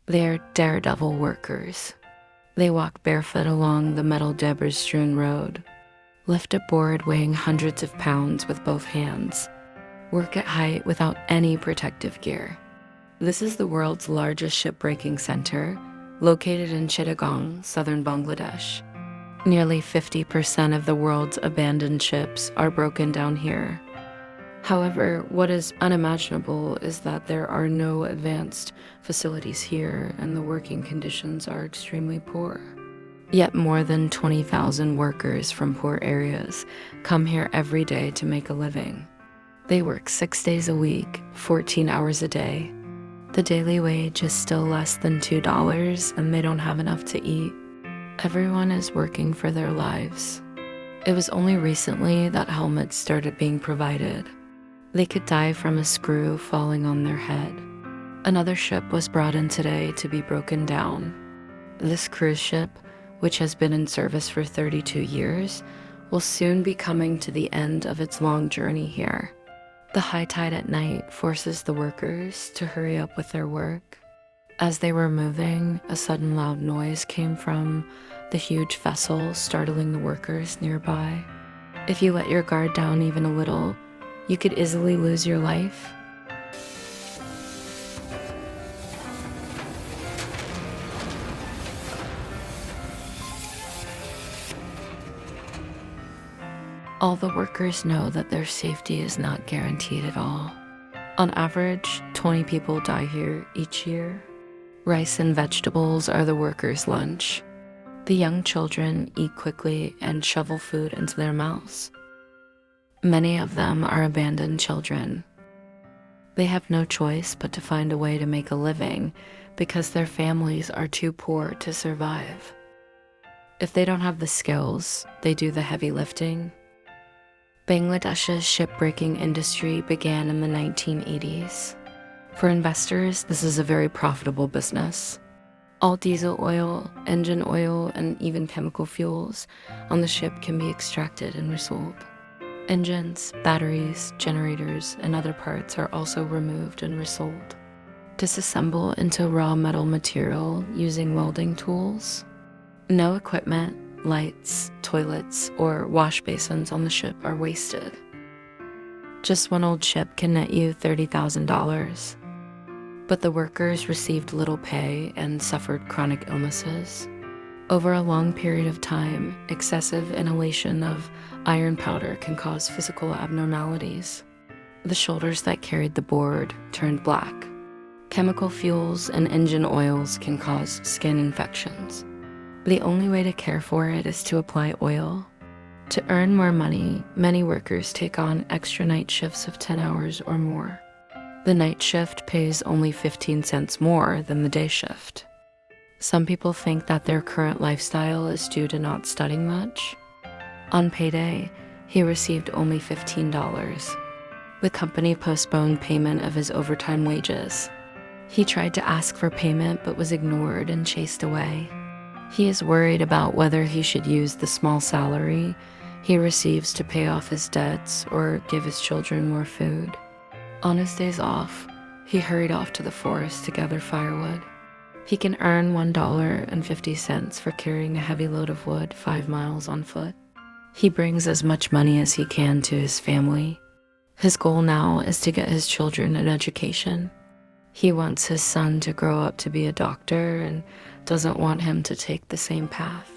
They are daredevil workers. They walk barefoot along the metal debris-strewn road, lift a board weighing hundreds of pounds with both hands, work at height without any protective gear. This is the world's largest shipbreaking center, located in Chittagong, southern Bangladesh. Nearly 50% of the world's abandoned ships are broken down here. However, what is unimaginable is that there are no advanced facilities here and the working conditions are extremely poor. Yet more than 20,000 workers from poor areas come here every day to make a living. They work 6 days a week, 14 hours a day. The daily wage is still less than $2 and they don't have enough to eat. Everyone is working for their lives. It was only recently that helmets started being provided. They could die from a screw falling on their head. Another ship was brought in today to be broken down. This cruise ship, which has been in service for 32 years, will soon be coming to the end of its long journey here. The high tide at night forces the workers to hurry up with their work. As they were moving, a sudden loud noise came from the huge vessel, startling the workers nearby. If you let your guard down even a little, you could easily lose your life. All the workers know that their safety is not guaranteed at all. On average, 20 people die here each year. Rice and vegetables are the workers' lunch. The young children eat quickly and shovel food into their mouths. Many of them are abandoned children. They have no choice but to find a way to make a living because their families are too poor to survive. If they don't have the skills, they do the heavy lifting. Bangladesh's shipbreaking industry began in the 1980s. For investors, this is a very profitable business. All diesel oil, engine oil, and even chemical fuels on the ship can be extracted and resold. Engines, batteries, generators, and other parts are also removed and resold. Disassemble into raw metal material using welding tools. No equipment, lights, toilets, or wash basins on the ship are wasted. Just one old ship can net you $30,000. But the workers received little pay and suffered chronic illnesses. Over a long period of time, excessive inhalation of iron powder can cause physical abnormalities. The shoulders that carried the board turned black. Chemical fuels and engine oils can cause skin infections. The only way to care for it is to apply oil. To earn more money, many workers take on extra night shifts of 10 hours or more. The night shift pays only 15 cents more than the day shift. Some people think that their current lifestyle is due to not studying much. On payday, he received only $15. The company postponed payment of his overtime wages. He tried to ask for payment but was ignored and chased away. He is worried about whether he should use the small salary he receives to pay off his debts or give his children more food. On his days off, he hurried off to the forest to gather firewood. He can earn $1.50 for carrying a heavy load of wood 5 miles on foot. He brings as much money as he can to his family. His goal now is to get his children an education. He wants his son to grow up to be a doctor and doesn't want him to take the same path.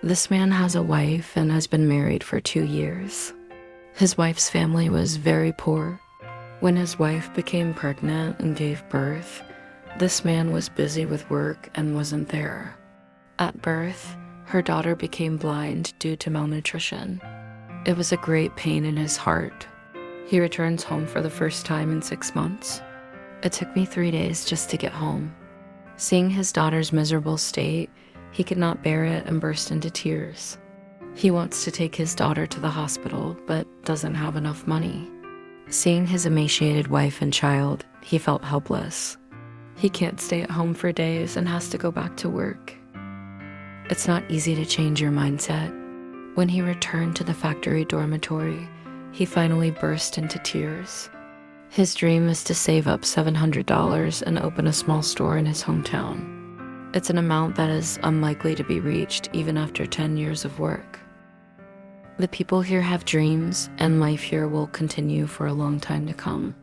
This man has a wife and has been married for 2 years. His wife's family was very poor. When his wife became pregnant and gave birth, this man was busy with work and wasn't there. At birth, her daughter became blind due to malnutrition. It was a great pain in his heart. He returns home for the first time in 6 months. It took me 3 days just to get home. Seeing his daughter's miserable state, he could not bear it and burst into tears. He wants to take his daughter to the hospital, but doesn't have enough money. Seeing his emaciated wife and child, he felt helpless. He can't stay at home for days and has to go back to work. It's not easy to change your mindset. When he returned to the factory dormitory, he finally burst into tears. His dream is to save up $700 and open a small store in his hometown. It's an amount that is unlikely to be reached even after 10 years of work. The people here have dreams, and life here will continue for a long time to come.